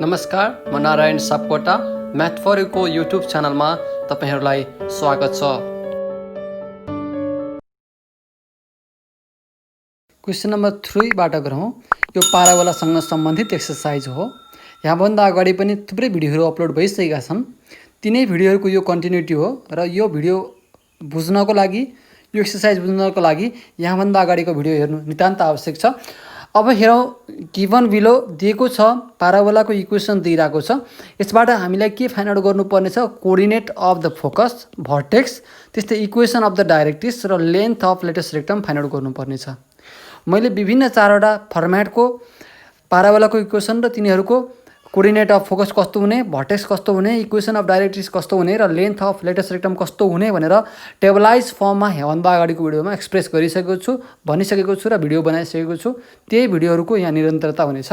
नमस्कार, म Narayan Sapkota math for युको युट्युब च्यानलमा तपाईहरुलाई स्वागत छ। क्वेशन नम्बर 3 बाट गरौँ। यो पाराबोलासँग सम्बन्धित एक्सरसाइज हो। यहाँभन्दा अगाडि पनि थुप्रै भिडियोहरू अपलोड भइसकेका छन्। तिनै भिडियोहरूको यो कन्टिन्युटी हो र यो भिडियो बुझ्नको लागि, यो एक्सरसाइज बुझ्नको लागि यहाँभन्दा अगाडिको भिडियो हेर्नु नितान्त आवश्यक छ। अब हेरौँ, गिभन बिलो दिएको छ, पाराबोलाको इक्वेसन दिइरहेको छ। यसबाट हामीलाई के फाइन्ड आउट गर्नुपर्ने छ? Coordinate of the focus, vertex, त्यस्तै इक्वेसन अफ द डाइरेक्ट्रिक्स र length of latus rectum find out गर्नुपर्ने छ। मैले विभिन्न 4वटा फर्म्याटको पाराबोलाको इक्वेसन र तिनीहरूको कोअर्डिनेट अफ फोकस कस्तो हुने, भर्टेक्स कस्तो हुने, इक्वेसन अफ डाइरेक्ट्रिक्स कस्तो हुने र लेन्थ अफ लेटेस्ट रेक्टम कस्तो हुने भनेर टेबलाइज फर्ममा हेभन्दा अगाडिको भिडियोमा एक्सप्रेस गरिसकेको छु, भनिसकेको छु र भिडियो बनाइसकेको छु। त्यही भिडियोहरूको यहाँ निरन्तरता हुनेछ।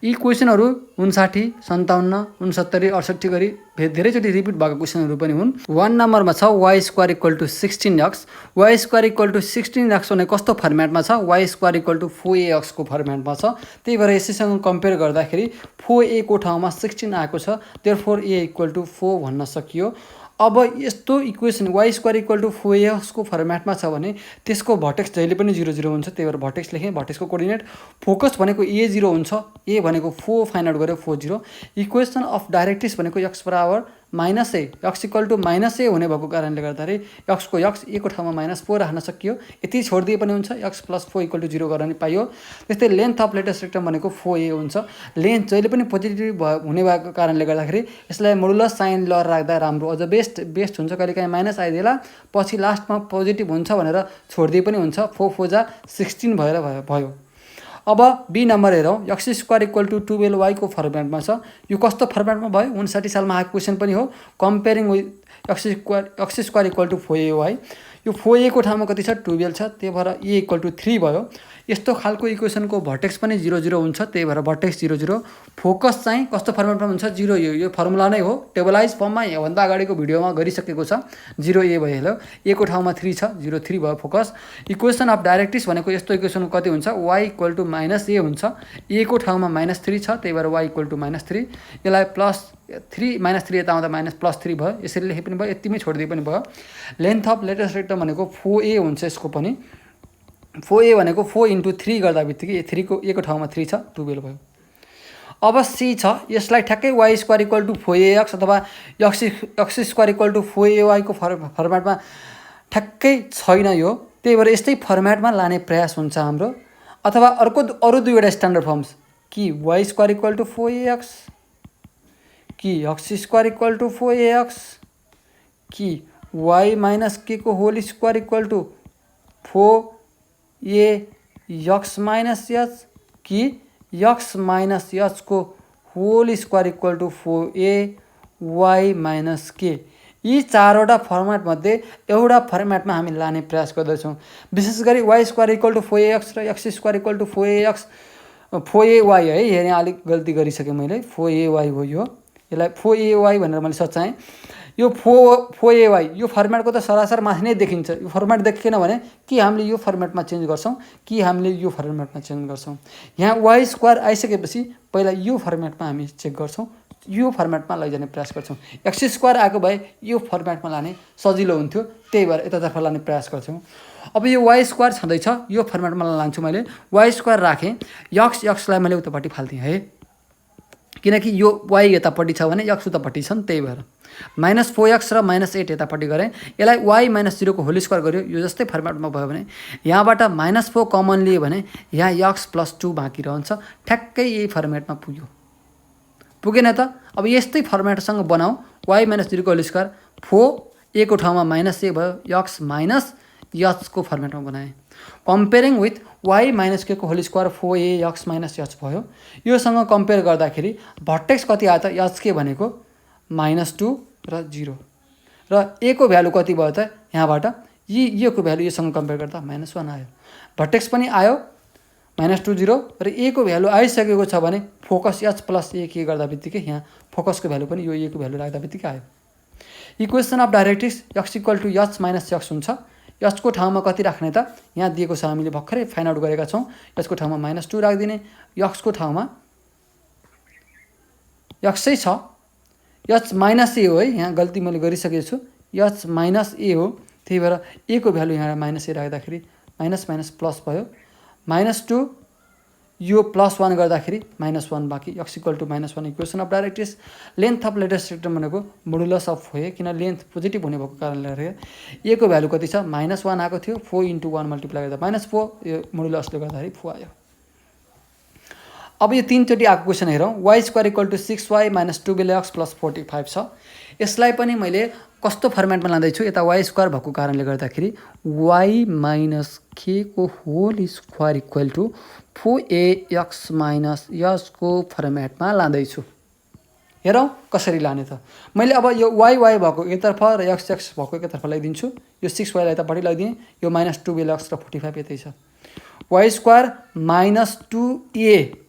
यी क्वेसनहरू 59, 57, 69, 68 गरी धेरैचोटि रिपिट भएको क्वेसनहरू पनि हुन्। 1 नम्बरमा छ y² = 16x। y² = 16x भने कस्तो फर्म्याटमा छ? y² = 4ax को फर्म्याटमा छ। त्यही भएर यसैसँग कम्पेयर गर्दाखेरि 4a को ठाउँमा 16 आएको छ। देयरफोर a = 4 भन्न सकियो। अब यस्तो इक्वेसन y² = 4ax को फर्म्याटमा छ भने त्यसको भर्टेक्स जहिले पनि 0 0 हुन्छ। त्यही भएर भर्टेक्स लेखेँ। भर्टेक्सको कोअर्डिनेट फोकस भनेको a0 हुन्छ। a भनेको 4 फाइन्ड आउट गर्यो, 4 0। इक्वेसन अफ डाइरेक्ट्रिक्स भनेको x = -a, x = -a हुने भएको कारणले गर्दाखेरि x को x, a को ठाउँमा -4 राख्न सकियो। यति छोडिदिए पनि हुन्छ। x + 4 = 0 गर्न नि पाइयो। त्यस्तै लेन्थ अफ लेटेस्ट रेक्टम भनेको 4a हुन्छ। लेन्थ जहिले पनि पोजिटिभ हुने भएको कारणले गर्दाखेरि यसलाई मोडुलस साइन ल राख्दा राम्रो, अझ बेस्ट हुन्छ। कहिलेकाहीँ माइनस आइदिएला, पछि लास्टमा पोजिटिभ हुन्छ भनेर छोडिदिए पनि हुन्छ। 4 4 जा 16 भएर भयो। अब बी नम्बर हेरौँ। x² = 12y को फर्म्याटमा छ। यो कस्तो फर्म्याटमा भयो? 59 सालमा आएको क्वेसन पनि हो। Comparing with x² = 4ay। यो 4a को ठाउँमा कति छ? 12 छ। त्यही भएर a = 3 भयो। यस्तो खालको इक्वेसनको भर्टेक्स पनि 0 0 हुन्छ। त्यही भएर भर्टेक्स 0 0। फोकस चाहिँ कस्तो फर्म्याटमा हुन्छ? 0 यो फर्मुला नै हो। टेबलाइज फर्ममा योभन्दा अगाडिको भिडियोमा गरिसकेको छ। 0a भइहाल्यो। a को ठाउँमा 3 छ। 0 3 भयो फोकस। इक्वेसन अफ डाइरेक्ट्रिक्स भनेको यस्तो इक्वेसनको कति हुन्छ? y = -a हुन्छ। a को ठाउँमा -3 छ। त्यही भएर y = -3। यसलाई +3 -3 यता आउँदा -+3 भयो। यसरी लेखे पनि भयो, यतिमै छोडिदिए पनि भयो। लेन्थ अफ लेटेस्ट रेक्टम भनेको 4a हुन्छ। यसको पनि 4a भनेको 4 × 3 गर्दा बित्तिकै a को ठाउँमा 3 छ, 12 भयो। अब सी छ। यसलाई ठ्याक्कै y² = 4ax अथवा x² = 4ay को फर्म्याटमा ठ्याक्कै छैन यो। त्यही भएर यस्तै फर्म्याटमा लाने प्रयास हुन्छ हाम्रो। अथवा अरू दुईवटा स्ट्यान्डर्ड फर्म्स, कि y² = 4ax, कि x² = 4ax, कि y - k को होल स्क्वायर = 4ax - h, कि x - h को होल स्क्वायर = 4ay - k। यी 4वटा फर्म्याटमध्ये एउटा फर्म्याटमा हामी लाने प्रयास गर्दछौँ। विशेष गरी y² = 4ax र x² = 4ay है। यहाँ अलिक गल्ती गरिसकेँ मैले। 4ay हो यो। यसलाई 4ay भनेर मैले सच्याएँ। यो 4ay यो फर्म्याटको त सरासर माथि नै देखिन्छ। यो फर्म्याट देखेन भने कि हामीले यो फर्म्याटमा चेन्ज गर्छौँ, कि हामीले यो फर्म्याटमा चेन्ज गर्छौँ। यहाँ y² आइसकेपछि पहिला यो फर्म्याटमा हामी चेक गर्छौँ, यो फर्म्याटमा लैजाने प्रयास गर्छौँ। x² आएको भए यो फर्म्याटमा लाने सजिलो हुन्थ्यो। त्यही भएर यतातर्फ लाने प्रयास गर्छौँ। अब यो y² छँदैछ, यो फर्म्याटमा लान्छु मैले। y² राखेँ। x लाई मैले उतापट्टि फाल्थेँ है, किनकि यो y यतापट्टि छ भने x उतापट्टि छ नि। त्यही भएर -4x र -8 यतापट्टि गरेँ। यसलाई y - 0 को होल स्क्वायर गर्यो। यो जस्तै फर्म्याटमा भयो भने यहाँबाट -4 कमन लिए भने यहाँ x + 2 बाँकी रहन्छ। ठ्याक्कै यही फर्म्याटमा पुगेन त? अब यस्तै फर्म्याटसँग बनाऊ। y - 0 को होल स्क्वायर 4a को ठाउँमा -a भयो, x - h को फर्म्याटमा बनाएँ। कम्पेयरिङ विथ y - k को होल स्क्वायर 4ax - h भयो। योसँग कम्पेयर गर्दाखेरि भर्टेक्स कति आयो त? hk भनेको -2 र 0 र a को भ्यालु कति भयो त? यहाँबाट यो को भ्यालु योसँग कम्पेयर गर्दा -1 आयो। भर्टेक्स पनि आयो -2 0 र a को भ्यालु आइसकेको छ भने फोकस h + a के गर्दा बित्तिकै यहाँ फोकसको भ्यालु पनि यो a को भ्यालु राख्दा बित्तिकै आयो। Equation of directrix x = h - x हुन्छ। h को ठाउँमा कति राख्ने त? यहाँ दिएको छ, हामीले भर्खरै फाइन्ड आउट गरेका छौँ। h को ठाउँमा -2 राखिदिने, x को ठाउँमा एक्सै छ, एच माइनस ए हो है, यहाँ गल्ती मैले गरिसकेको छु, एच माइनस ए हो, त्यही भएर ए को भ्यालु यहाँ माइनस ए राख्दाखेरि माइनस माइनस प्लस भयो, -2 यो +1 गर्दाखेरि -1 बाँकी, x equal to -1 equation of directrix. Length of latus rectum भनेको मोडुलस अफ हो, किन लेन्थ पोजिटिभ हुने भएको कारणले ए को भ्यालु कति छ -1 आएको थियो, 4 × 1 मल्टिप्लाई गर्दा -4, यो मोडुलसले गर्दाखेरि 4 आयो। अब यो तीनचोटि आएको क्वेसन हेरौँ। y² = 6y - 2bx + 45 छ। यसलाई पनि मैले कस्तो फर्मेटमा लाँदैछु, यता y² भएको कारणले गर्दाखेरि y - k को whole square equal to 4ax - s को फर्मेटमा लाँदैछु। हेरौँ कसरी लाने त। मैले अब यो y भएको एकतर्फ र x भएको एकतर्फ लगाइदिन्छु। यो 6y लाई यतापट्टि लगाइदिएँ, यो -2bx र 45 यतै छ। y² - 2a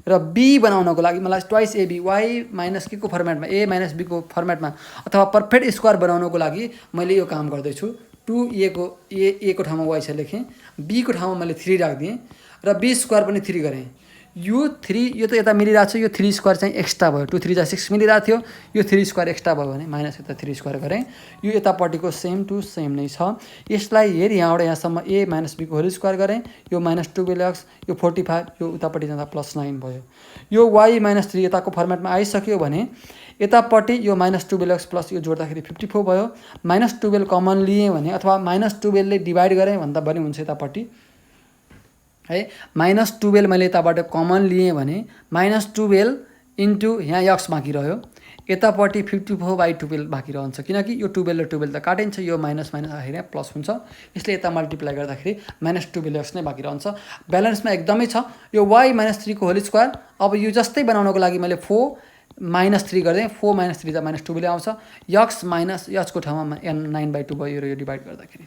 र b बनाउनको लागि मलाई ट्वाइस ab, y - k को फर्मेटमा, a - b को फर्मेटमा अथवा पर्फेक्ट स्क्वायर बनाउनको लागि मैले यो काम गर्दैछु। 2a को a को ठाउँमा y छ लेखेँ, b को ठाउँमा मैले 3 राखिदिएँ र b² पनि 3 गरेँ। यो 3 यो त यता मिलिरहेको छ, यो 3² चाहिँ एक्स्ट्रा भयो, 2 3 जा 6 मिलिरहेको थियो, यो 3² एक्स्ट्रा भयो भने माइनस यता 3² गरेँ। यो यतापट्टिको सेम टु सेम नै छ। यसलाई हेरी यहाँबाट यहाँसम्म a - b को होल स्क्वायर गरेँ, यो -2bx, यो 45, यो उतापट्टि जाँदा +9 भयो। यो y - 3 यताको फर्मेटमा आइसक्यो भने यतापट्टि यो -2bx प्लस यो जोड्दाखेरि 54 भयो। -12 कमन लिएँ भने अथवा -12 ले डिभाइड गरेँ भन्दा पनि हुन्छ यतापट्टि है। -12 मैले यताबाट कमन लिएँ भने -12 इन्टु यहाँ x बाँकी रह्यो, यतापट्टि 54/12 बाँकी रहन्छ, किनकि यो 12 र 12 त काटिन्छ, यो माइनस आएर यहाँ प्लस हुन्छ, यसले यता मल्टिप्लाई गर्दाखेरि -2bx नै बाँकी रहन्छ। ब्यालेन्समा एकदमै छ। यो y - 3 को होल स्क्वायर, अब यो जस्तै बनाउनको लागि मैले 4 - 3 गरिदिएँ, 4 - 3 त -2 आउँछ, x - s को ठाउँमा 9/2 भयो र यो डिभाइड गर्दाखेरि।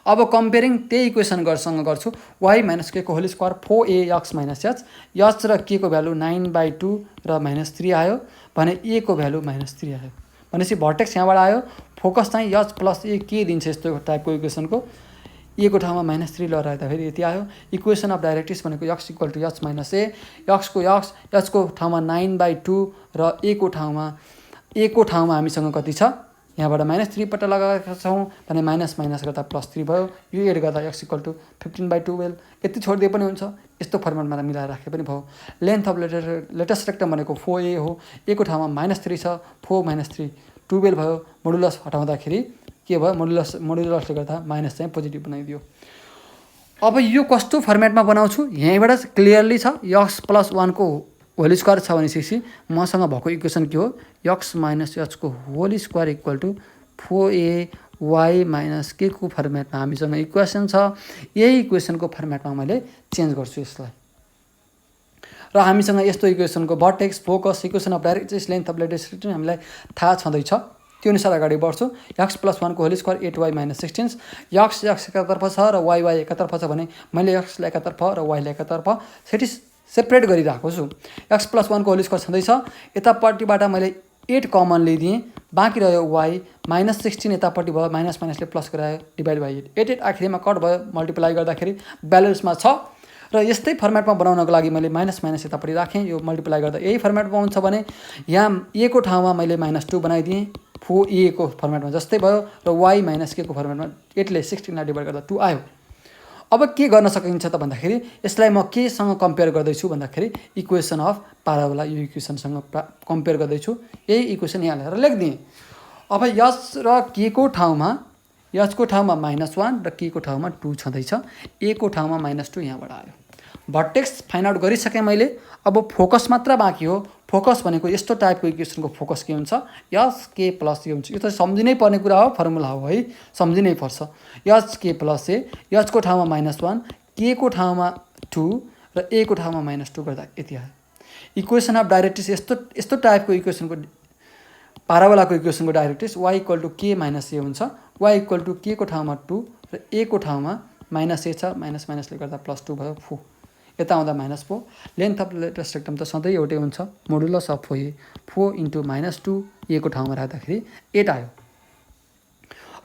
अब कम्पेयरिङ त्यही इक्वेसन गर्छु, y - k को whole square 4ax - s, s र k को भ्यालु 9/2 र -3 आयो भने a को भ्यालु -3 आयो। भनेपछि भर्टेक्स यहाँबाट आयो, फोकस चाहिँ s + a के दिन्छ यस्तो टाइपको इक्वेसनको, a को ठाउँमा -3 लगाउँदाखेरि यति आयो। इक्वेसन अफ डाइरेक्ट्रिक्स भनेको x = s - a, x को x, s को ठाउँमा 9/2 र a को ठाउँमा हामीसँग कति छ, यहाँबाट -3 पट्टा लगाएका छौँ भने माइनस गर्दा +3 भयो। यो एड गर्दा x = 15/12, यति छोडिदिए पनि हुन्छ, यस्तो फर्मेटमा मिलाएर राखे पनि भयो। लेन्थ अफ लेटेस्ट रेक्टम भनेको 4a हो, a को ठाउँमा -3 छ, 4 - 3 12 भयो। मोडुलस हटाउँदाखेरि के भयो, मोडुलसले गर्दा माइनस चाहिँ पोजिटिभ बनाइदियो। अब यो कस्तो फर्मेटमा बनाउँछु, यहीँबाट क्लियरली छ, x + 1 को होल स्क्वायर छ भनेपछि मसँग भएको इक्वेसन के हो, x - s को whole square equal to 4ay - k को फर्मेटमा हामीसँग इक्वेसन छ। यही इक्वेसनको फर्मेटमा मैले चेन्ज गर्छु यसलाई, र हामीसँग यस्तो इक्वेसनको vertex, focus, equation of directrix, length of latus rectum हामीलाई थाहा छँदैछ। त्यो अनुसार अगाडि बढ्छु। x + 1 को होल स्क्वायर 8y - 16, x एकातर्फ छ र y एकातर्फ छ भने मैले x लाई एकातर्फ र y लाई एकातर्फ सेपरेट गरिरहेको छु। x + 1 को होल स्क्वायर छँदैछ, यतापट्टिबाट मैले 8 कमन लिइदिएँ, बाँकी रह्यो y, -16 यतापट्टि भयो, माइनसले प्लस गरायो, डिभाइड बाई 8 आखिरीमा कट भयो, मल्टिप्लाई गर्दाखेरि ब्यालेन्समा छ। र यस्तै फर्मेटमा बनाउनको लागि मैले माइनस यतापट्टि राखेँ, यो मल्टिप्लाई गर्दा यही फर्मेटमा हुन्छ भने यहाँ a को ठाउँमा मैले -2 बनाइदिएँ, 4a को फर्मेटमा जस्तै भयो, र y - k को फर्मेटमा 8 ले 16 लाई डिभाइड गर्दा 2 आयो। अब के गर्न सकिन्छ त भन्दाखेरि यसलाई म केसँग कम्पेयर गर्दैछु भन्दाखेरि इक्वेसन अफ पाराबोला, यो इक्वेसनसँग कम्पेयर गर्दैछु। यही इक्वेसन यहाँ ल्याएर लेखिदिएँ। अब s र k को ठाउँमा, s को ठाउँमा -1 र k को ठाउँमा 2 छँदैछ, a को ठाउँमा -2 यहाँबाट आयो। भर्टेक्स फाइन्ड आउट गरिसकेँ मैले। अब फोकस मात्र बाँकी हो। फोकस भनेको यस्तो टाइपको इक्वेसनको फोकस के हुन्छ, s k + a हुन्छ। यो त सम्झिनै पर्ने कुरा हो, फर्मुला हो है, सम्झिनै पर्छ। s k + a, s को ठाउँमा -1, k को ठाउँमा 2 र a को ठाउँमा -2 गर्दा यति आयो। इक्वेसन अफ डाइरेक्ट्रिक्स यस्तो टाइपको इक्वेसनको, पाराबोलाको इक्वेसनको डाइरेक्ट्रिक्स y = k - a हुन्छ। y = k को ठाउँमा 2 र a को ठाउँमा -a छ, माइनसले गर्दा +2 भयो, 4 यता आउँदा -4। लेन्थ अफ लेटेस्ट रेक्टम त सधैँ एउटै हुन्छ, मोडुलस अफ 4 × -2 a को ठाउँमा राख्दाखेरि 8 आयो।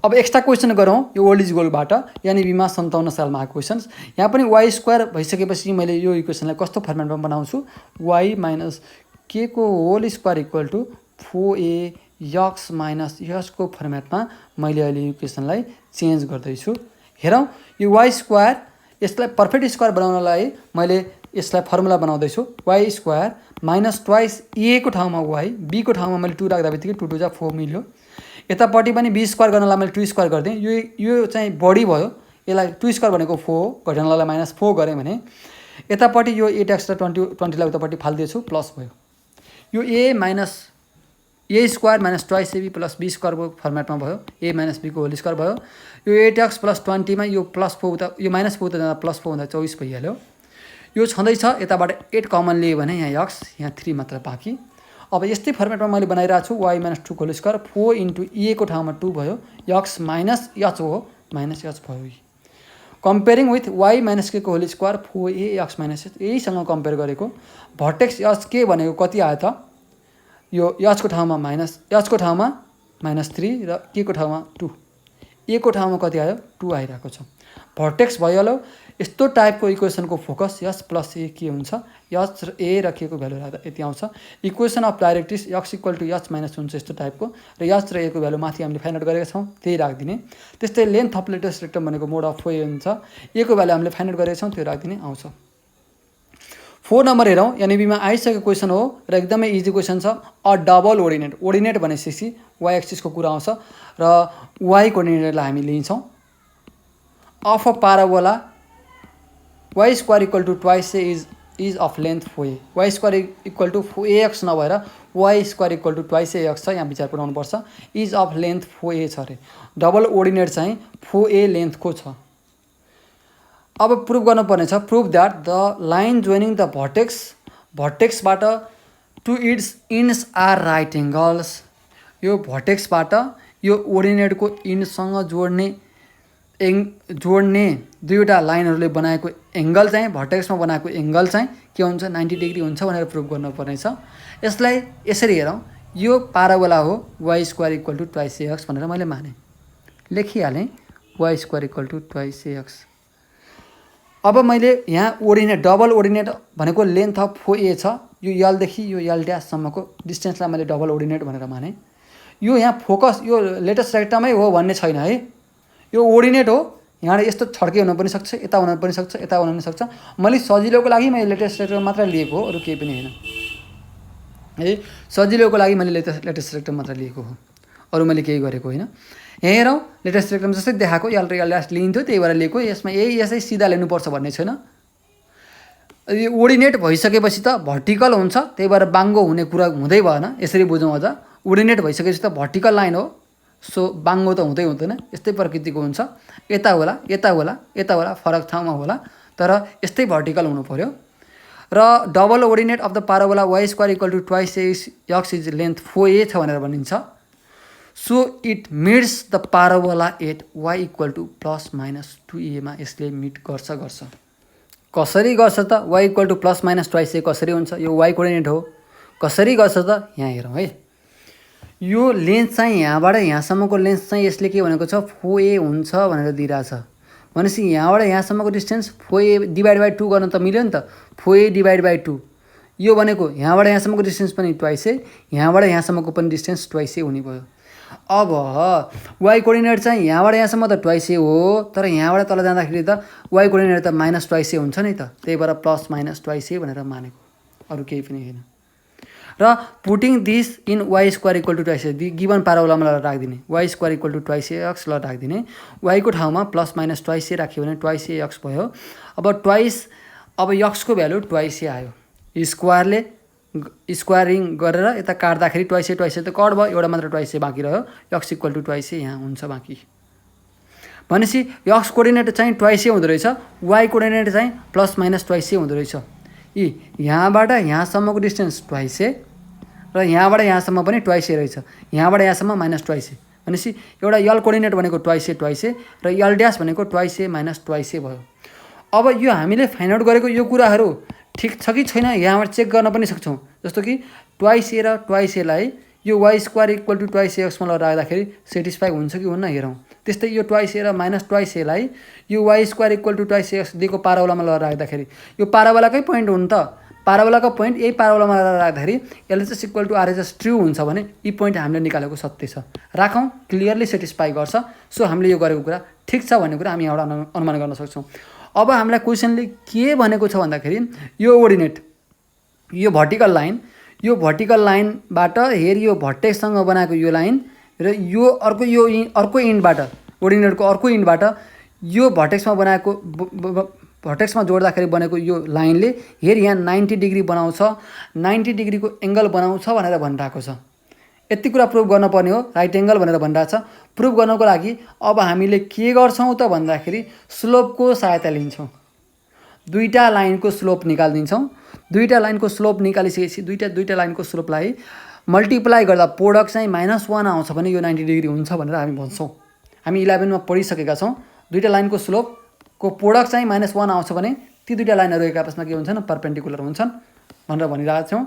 अब एक्स्ट्रा क्वेसन गरौँ यो ओल्ड इज गोल्डबाट, यानि बीमा 57 सालमा आएको क्वेसन्स। यहाँ पनि y² भइसकेपछि मैले यो इक्वेसनलाई कस्तो फर्मेटमा बनाउँछु, y - के को whole square equal to 4a x minus यसको फर्मेटमा मैले अहिले इक्वेसनलाई चेन्ज गर्दैछु। हेरौँ यो वाइ स्क्वायर यसलाई पर्फेक्ट स्क्वायर बनाउनलाई मैले यसलाई फर्मुला बनाउँदैछु y square minus twice a को ठाउँमा वाइ बी को ठाउँमा मैले 2 राख्दा बित्तिकै 2 2 जा 4 मिल्यो। यतापट्टि पनि बी स्क्वायर गर्नलाई मैले 2 स्क्वायर गरिदिएँ। यो चाहिँ बढी भयो, यसलाई 2 स्क्वायर भनेको 4 घटाउनलाई माइनस 4 गरेँ भने यतापट्टि यो 8x र 20लाई उतापट्टि फालिदिएछु प्लस भयो। यो a minus a square minus twice a b plus b स्क्वायरको फर्मेटमा भयो, ए माइनस बीको होल स्क्वायर भयो। यो 8x प्लस 20मा यो प्लस 4 उता यो माइनस 4 उता जाँदा प्लस 4 हुँदा 24 भइहाल्यो। यो छँदैछ, यताबाट 8 कमन लियो भने यहाँ x यहाँ 3 मात्र बाँकी। अब यस्तै फर्मेटमा मैले बनाइरहेको छु वाइ माइनस 2 को होल स्क्वायर 4 इन्टु ए को ठाउँमा 2 भयो, x माइनस h हो माइनस h भयो। Comparing with y minus k को whole square 4a x minus h यहीसँग कम्पेयर गरेको। भर्टेक्स h के भनेको कति आयो त? यो h को ठाउँमा माइनस h को ठाउँमा माइनस 3 र के को ठाउँमा 2, ए को ठाउँमा कति आयो 2 आइरहेको छ। भर्टेक्स भइहाल्यो। यस्तो टाइपको इक्वेसनको फोकस h प्लस ए के हुन्छ, h र ए र के को भ्यालु राख्दा यति आउँछ। Equation of directrix x equal to h minus हुन्छ यस्तो टाइपको, र h र ए को भ्यालु माथि हामीले फाइन्ड आउट गरेका छौँ त्यही राखिदिने। त्यस्तै लेन्थ अफ लेटेस्ट रेक्टम भनेको मोड अफ 4a हुन्छ, ए को भ्यालु हामीले फाइन्ड आउट गरेका छौँ त्यो राखिदिने आउँछ। 4 नम्बर हेरौँ, एनइबीमा आइसकेको क्वेसन हो र एकदमै इजी क्वेसन छ। अ डबल ओर्डिनेट, ओर्डिनेट भनेपछि वाइ एक्सिसको कुरा आउँछ र वाइ कोअर्डिनेटलाई हामी लिन्छौँ। Of a parabola y square equal to twice a is of length 4a, y square equal to 4ax नभएर y square equal to twice a x छ, यहाँ विचार पुऱ्याउनुपर्छ। इज अफ लेन्थ 4a छ अरे, डबल ओर्डिनेट चाहिँ 4a लेन्थको छ। अब prove गर्नुपर्ने छ, prove that the line joining the भर्टेक्सबाट to its ends are right angles. यो भर्टेक्सबाट यो ओर्डिनेटको इन्डसँग जोड्ने दुईवटा लाइनहरूले बनाएको एङ्गल चाहिँ भर्टेक्समा बनाएको एङ्गल चाहिँ के हुन्छ 90 डिग्री हुन्छ भनेर प्रुभ गर्नुपर्ने छ। यसलाई यसरी हेरौँ, यो पाराबोला हो y square equal to twice a x भनेर मैले माने, लेखिहालेँ y square equal to twice a x. अब मैले यहाँ ओर्डिनेट डबल ओर्डिनेट भनेको लेन्थ अफ 4a छ, यो यलदेखि यो यल ड्याससम्मको डिस्टेन्सलाई मैले डबल ओर्डिनेट भनेर माने। यो यहाँ फोकस यो लेटेस्ट रेक्टमै हो भन्ने छैन है, यो ओर्डिनेट हो। यहाँ यस्तो छड्के हुन पनि सक्छ, यता हुन पनि सक्छ, यता हुन पनि सक्छ। मैले सजिलोको लागि मैले लेटेस्ट रेक्टम मात्र लिएको हो, अरू केही पनि होइन है। सजिलोको लागि मैले लेटेस्ट रेक्टम मात्र लिएको हो, अरू मैले केही गरेको होइन। यहाँ हेरौँ, लेटेस्ट रेक्टम जस्तै देखाएको यल र यल ड्यास लिइन्थ्यो त्यही भएर लिएको। यसमा यसै सिधा लिनुपर्छ भन्ने छैन। यो ओर्डिनेट भइसकेपछि त भर्टिकल हुन्छ, त्यही भएर बाङ्गो हुने कुरा हुँदै भएन। यसरी बुझौँ अझ, ओर्डिनेट भइसकेपछि त भर्टिकल लाइन हो, सो बाङ्गो त हुँदै हुँदैन, यस्तै प्रकृतिको हुन्छ। यता होला यता होला यता होला, फरक ठाउँमा होला, तर यस्तै भर्टिकल हुनु पर्यो। र double ordinate of the parabola y square equal to twice x is length 4a छ भनेर भनिन्छ। So it meets the parabola at y equal to plus minus 2a मा यसले मिट गर्छ। कसरी गर्छ त? Y equal to plus minus twice a कसरी हुन्छ? यो वाइ कोअर्डिनेट हो, कसरी गर्छ त? यहाँ हेरौँ है, यो लेन्थ चाहिँ यहाँबाट यहाँसम्मको लेन्थ चाहिँ यसले के भनेको छ 4a हुन्छ भनेर दिइरहेछ। भनेपछि यहाँबाट यहाँसम्मको डिस्टेन्स 4a डिभाइड बाई 2 गर्न त मिल्यो नि त, 4a डिभाइड बाई 2। यो भनेको यहाँबाट यहाँसम्मको डिस्टेन्स पनि ट्वाइस ए, यहाँबाट यहाँसम्मको पनि डिस्टेन्स ट्वाइस ए हुने भयो। अब वाइ कोअर्डिनेट चाहिँ यहाँबाट यहाँसम्म त ट्वाइस ए हो, तर यहाँबाट तल जाँदाखेरि त वाइ कोअर्डिनेट त माइनस ट्वाइस ए हुन्छ नि त, त्यही भएर प्लस माइनस ट्वाइस ए भनेर मानेको, अरू केही पनि होइन। र putting this in y square equal to twice a given पाराबोलामा राखिदिने, y square equal to twice a x ल राखिदिने। वाइको ठाउँमा प्लस माइनस ट्वाइस ए राख्यो भने ट्वाइस ए एक्स भयो। अब एक्सको भ्यालु ट्वाइस ए आयो, स्क्वायरले स्क्वायरिङ गरेर यता काट्दाखेरि ट्वाइस ए त कट भयो, एउटा मात्र ट्वाइस ए बाँकी रह्यो, एक्स इक्वल टु ट्वाइस ए यहाँ हुन्छ बाँकी। भनेपछि एक्स कोअर्डिनेट चाहिँ ट्वाइस ए हुँदो रहेछ, वाइ कोअर्डिनेट चाहिँ प्लस माइनस ट्वाइस ए हुँदो रहेछ। यहाँबाट यहाँसम्मको डिस्टेन्स ट्वाइस ए र यहाँबाट यहाँसम्म पनि ट्वाइस ए रहेछ, यहाँबाट यहाँसम्म माइनस ट्वाइस ए। भनेपछि एउटा यल कोअर्डिनेट भनेको ट्वाइस ए र यल ड्यास भनेको ट्वाइस ए माइनस ट्वाइस ए भयो। अब यो हामीले फाइन्ड आउट गरेको यो कुराहरू ठिक छ कि छैन यहाँबाट चेक गर्न पनि सक्छौँ। जस्तो कि ट्वाइस ए र ट्वाइस एलाई यो y square equal to twice a एक्समा राख्दाखेरि सेटिस्फाई हुन्छ कि हुन्न हेरौँ। त्यस्तै यो ट्वाइस ए र माइनस ट्वाइस एलाई यो y square equal to twice a x दिएको पाराबोलामा राख्दाखेरि यो पाराबोलाकै पोइन्ट हो नि त, पाराबोलाको पोइन्ट यही पाराबोलामा राख्दाखेरि LHS equal to RHS true हुन्छ भने यी पोइन्ट हामीले निकालेको सत्य छ। राखौँ, क्लियरली सेटिस्फाई गर्छ। सो हामीले यो गरेको कुरा ठिक छ भन्ने कुरा हामी यहाँबाट अनुमान गर्न सक्छौँ। अब हामीलाई क्वेसनले के भनेको छ भन्दाखेरि यो ओर्डिनेट, यो भर्टिकल लाइन, यो भर्टिकल लाइनबाट हेर यो भर्टेक्ससँग बनाएको यो लाइन र यो अर्को इन्डबाट, ओर्डिनेटको अर्को इन्डबाट यो भर्टेक्समा बनाएको भर्टेक्समा जोड्दाखेरि बनेको यो लाइनले हेर यहाँ 90 डिग्री बनाउँछ, 90 डिग्रीको एङ्गल बनाउँछ भनेर भनिरहेको छ। यति कुरा प्रुभ गर्नुपर्ने हो, राइट एङ्गल भनेर भनिरहेछ। प्रुभ गर्नको लागि अब हामीले के गर्छौँ त भन्दाखेरि स्लोपको सहायता लिन्छौँ। दुईटा लाइनको स्लोप निकालिदिन्छौँ। दुईटा लाइनको स्लोप निकालिसकेपछि दुईटा लाइनको स्लोपलाई मल्टिप्लाई गर्दा प्रोडक्ट चाहिँ -1 आउँछ भने यो 90 डिग्री हुन्छ भनेर हामी भन्छौँ। हामी 11 मा पढिसकेका छौँ। दुईटा लाइनको स्लोपको प्रोडक्ट चाहिँ -1 आउँछ भने ती दुईटा लाइनहरू एक आपसमा के हुन्छन्, परपेन्डिकुलर हुन्छन् भनेर भनिरहेका छौँ।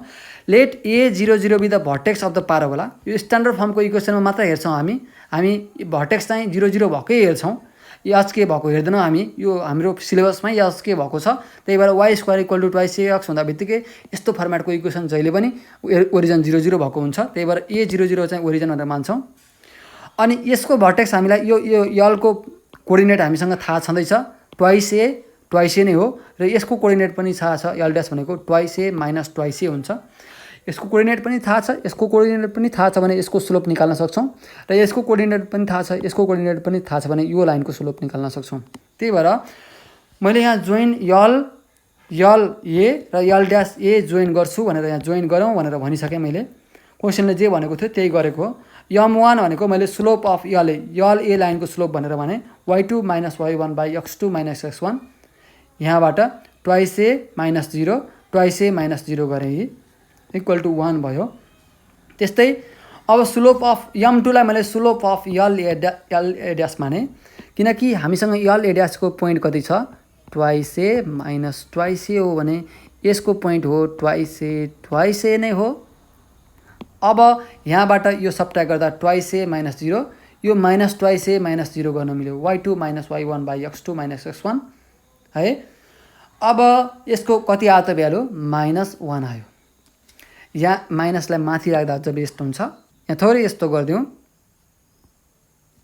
Let A00 be the vertex of the parabola. यो स्ट्यान्डर्ड फर्मको इक्वेसनमा मात्र हेर्छौँ हामी भर्टेक्स चाहिँ 0 भएकै हेर्छौँ। एच के भएको हेर्दैनौँ हामी। यो हाम्रो सिलेबसमै एच के भएको छ। त्यही भएर y² = 2x हुँदा बित्तिकै यस्तो फर्मेटको इक्वेसन जहिले पनि ओरिजिन 0 भएको हुन्छ। त्यही भएर A00 चाहिँ ओरिजिन भनेर मान्छौँ। अनि यसको भर्टेक्स हामीलाई यो यलको कोअर्डिनेट हामीसँग थाहा छँदैछ, ट्वाइस ए नै हो र यसको कोअर्डिनेट पनि थाहा छ। यल ड्यास भनेको ट्वाइस ए माइनस ट्वाइस ए हुन्छ। यसको कोअर्डिनेट पनि थाहा छ, यसको कोअर्डिनेट पनि थाहा छ भने यसको स्लोप निकाल्न सक्छौँ र यसको कोअर्डिनेट पनि थाहा छ, यसको कोअर्डिनेट पनि थाहा छ भने यो लाइनको स्लोप निकाल्न सक्छौँ। त्यही भएर मैले यहाँ जोइन यल ए र यल ड्यास ए जोइन गर्छु भनेर यहाँ जोइन गरौँ भनेर भनिसकेँ मैले। क्वेसनले जे भनेको थियो त्यही गरेको हो। m1 भनेको मैले स्लोप अफ यल ए लाइनको स्लोप भनेर भने y2 - y1 / x2 - x1। यहाँबाट ट्वाइस ए माइनस 0 ट्वाइस ए माइनस 0 गरेँ इक्वल टु 1 भयो। त्यस्तै अब स्लोप अफ m2 लाई मैले slope of L A dash माने, किनकि हामीसँग यल ए ड्यासको पोइन्ट कति छ, ट्वाइस ए माइनस ट्वाइस ए हो भने यसको पोइन्ट हो ट्वाइस ए नै हो। अब यहाँबाट यो सब्ट्र्याक्ट गर्दा ट्वाइस ए माइनस 0, यो माइनस ट्वाइस ए माइनस 0 गर्न मिल्यो, y2 - y1 / x2 - x1 है। अब यसको कति आयो त भ्यालु, -1 आयो। यहाँ माइनसलाई माथि राख्दा अझ बेस्ट हुन्छ। यहाँ थोरै यस्तो गरिदिउँ,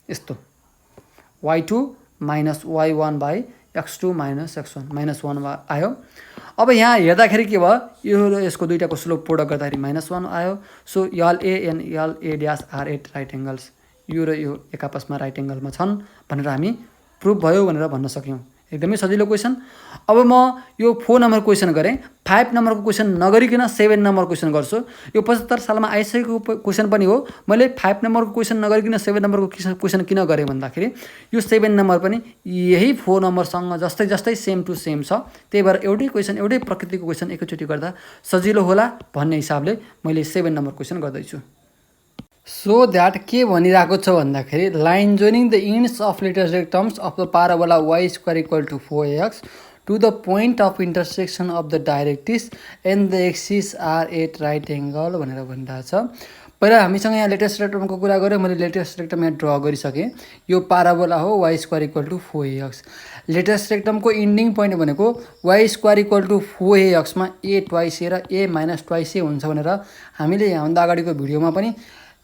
यस्तो y2 - y1 / x2 - x1 -1 आयो। अब यहाँ हेर्दाखेरि के भयो, यो र यसको दुईटाको स्लोप प्रोडक्ट गर्दाखेरि -1 आयो। So L A and L A dash are at right angles. यो र यो एक आपसमा राइट एङ्गलमा छन् भनेर हामी प्रुभ भयो भनेर भन्न सक्यौँ। एकदमै सजिलो क्वेसन। अब म यो 4 नम्बर क्वेसन गरेँ, 5 नम्बरको क्वेसन नगरिकन 7 नम्बर क्वेसन गर्छु। यो 75 सालमा आइसकेको क्वेसन पनि हो। मैले 5 नम्बरको क्वेसन नगरिकन 7 नम्बरको क्वेसन किन गरेँ भन्दाखेरि यो 7 नम्बर पनि यही 4 नम्बरसँग जस्तै सेम टु सेम छ। त्यही भएर एउटै क्वेसन, एउटै प्रकृतिको क्वेसन एकैचोटि गर्दा सजिलो होला भन्ने हिसाबले मैले 7 नम्बर क्वेसन गर्दैछु। सो द्याट के भनिरहेको छ भन्दाखेरि line joining the ends of latus rectums of the parabola y² = 4x to the point of intersection of the directrix and the axis are at right angle भनेर भनिरहेको छ। पहिला हामीसँग यहाँ लेटेस्ट रेक्टमको कुरा गऱ्यो, मैले लेटेस्ट रेक्टम यहाँ ड्र गरिसकेँ। यो पाराबोला हो y² = 4x। Latest रेक्टमको ending point भनेको y² = 4ax मा a ट्वाइस ए र a माइनस ट्वाइस ए हुन्छ भनेर हामीले यहाँभन्दा अगाडिको भिडियोमा पनि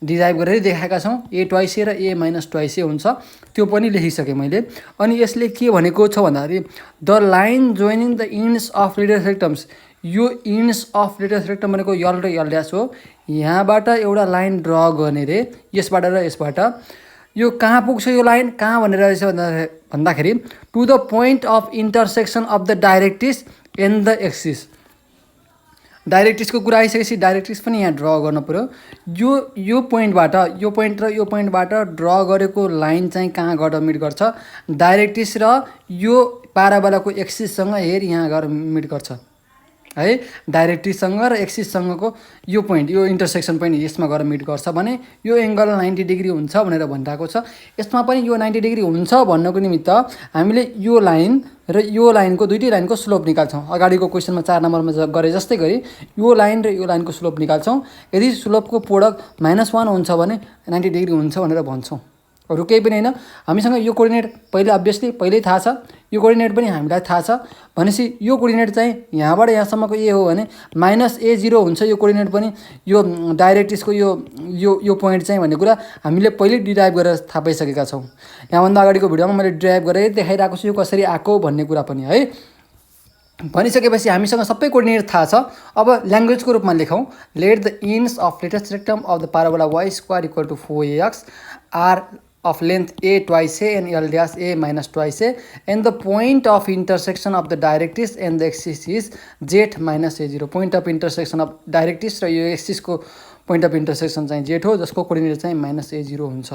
डिराइभ गरेर देखाएका छौँ। a ट्वाइस ए र a माइनस ट्वाइस ए हुन्छ, त्यो पनि लेखिसकेँ मैले। अनि यसले के भनेको छ भन्दाखेरि the line joining the ends of latus रेक्टम्स, यो इन्ड्स अफ लेटेस्ट रेक्टम भनेको यल र यल ड्यास हो। यहाँबाट एउटा लाइन ड्र गर्ने रे, यसबाट र यसबाट। यो कहाँ पुग्छ यो लाइन, कहाँ भनेर रहेछ भन्दाखेरि to the point of intersection of the directrix and the axis. डाइरेक्ट्रिक्सको कुरा आइसकेपछि डाइरेक्ट्रिक्स पनि यहाँ ड्र गर्नु पऱ्यो। यो पोइन्टबाट, यो पोइन्ट र यो पोइन्टबाट ड्र गरेको लाइन चाहिँ कहाँ गएर मिट गर्छ, डाइरेक्ट्रिक्स र यो पाराबोलाको एक्सिससँग हेर यहाँ गएर मिट गर्छ है। डाइरेक्ट्रिक्ससँग र एक्सिससँगको यो पोइन्ट, यो इन्टरसेक्सन पोइन्ट यसमा गएर मिट गर्छ भने यो एङ्गल 90 डिग्री हुन्छ भनेर भनिरहेको छ। यसमा पनि यो 90 डिग्री हुन्छ भन्नको निमित्त हामीले यो लाइन र यो लाइनको दुईटै लाइनको स्लोप निकाल्छौँ। अगाडिको क्वेसनमा 4 नम्बरमा गरे जस्तै गरी यो लाइन र यो लाइनको स्लोप निकाल्छौँ। यदि स्लोपको प्रोडक्ट -1 हुन्छ भने 90 डिग्री हुन्छ भनेर भन्छौँ। अरू केही पनि होइन। हामीसँग यो कोअर्डिनेट पहिले अभियसली पहिल्यै थाहा छ, यो कोअर्डिनेट पनि हामीलाई थाहा छ भनेपछि यो कोअर्डिनेट चाहिँ यहाँबाट यहाँसम्मको ए हो भने -a0 हुन्छ यो कोअर्डिनेट पनि। यो डाइरेक्ट्रिक्सको यो यो यो पोइन्ट चाहिँ भन्ने कुरा हामीले पहिले डिराइभ गरेर थाहा पाइसकेका छौँ। यहाँभन्दा अगाडिको भिडियोमा मैले डिराइभ गरेर देखाइरहेको छु यो कसरी आएको भन्ने कुरा पनि है। भनिसकेपछि हामीसँग सबै कोअर्डिनेट थाहा छ। अब ल्याङ्ग्वेजको रूपमा लेखौँ। Let the ends of latus rectum of the parabola y square equal to 4ax are of length a twice a and l dash a minus twice a and the point of intersection of the directrix and the axis is z minus a0। point of intersection of directrix र यो axis को point of intersection चाहिँ z हो जसको coordinate चाहिँ -a0 हुन्छ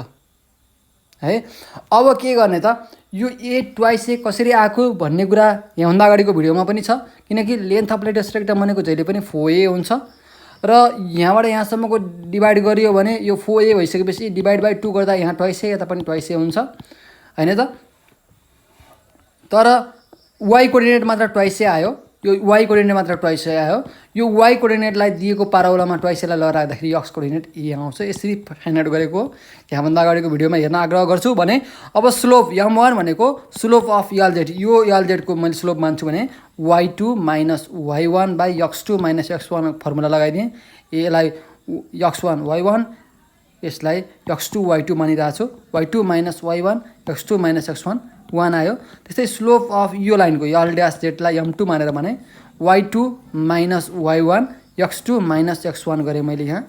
है। अब के गर्ने त यो a twice a कसरी आएको भन्ने कुरा यहाँभन्दा अगाडिको भिडियोमा पनि छ, किनकि लेन्थ अफ लेटेस्ट रेक्टम भनेको जहिले पनि 4a हुन्छ र यहाँबाट यहाँसम्मको डिभाइड गरियो भने यो 4a भइसकेपछि डिभाइड बाई 2 गर्दा यहाँ ट्वाइस ए यता पनि ट्वाइस ए हुन्छ हैन त। तर y कोअर्डिनेट मात्र ट्वाइस ए आयो, यो y कोअर्डिनेट मात्र ट्वाइस ए आयो। यो y कोअर्डिनेटलाई दिएको पाराबोलामा ट्वाइस एलाई लगाउँदाखेरि x कोअर्डिनेट ए आउँछ। यसरी फाइन्ड आउट गरेको यहाँभन्दा अगाडिको भिडियोमा हेर्न आग्रह गर्छु भने। अब स्लोप m1 भनेको स्लोप अफ lz, यो lz को मैले स्लोप मान्छु भने y2 minus y1 by x2 minus x1 formula लगाइदिएँ। यसलाई x1 y1 यसलाई x2 y2 मानिरहेको छु। y2 minus y1 x2 minus x1 1 आयो। त्यस्तै स्लोप अफ यो लाइनको l ड्यास जेडलाई m2 मानेर भने y2 minus y1 x2 minus x1 गरेँ मैले यहाँ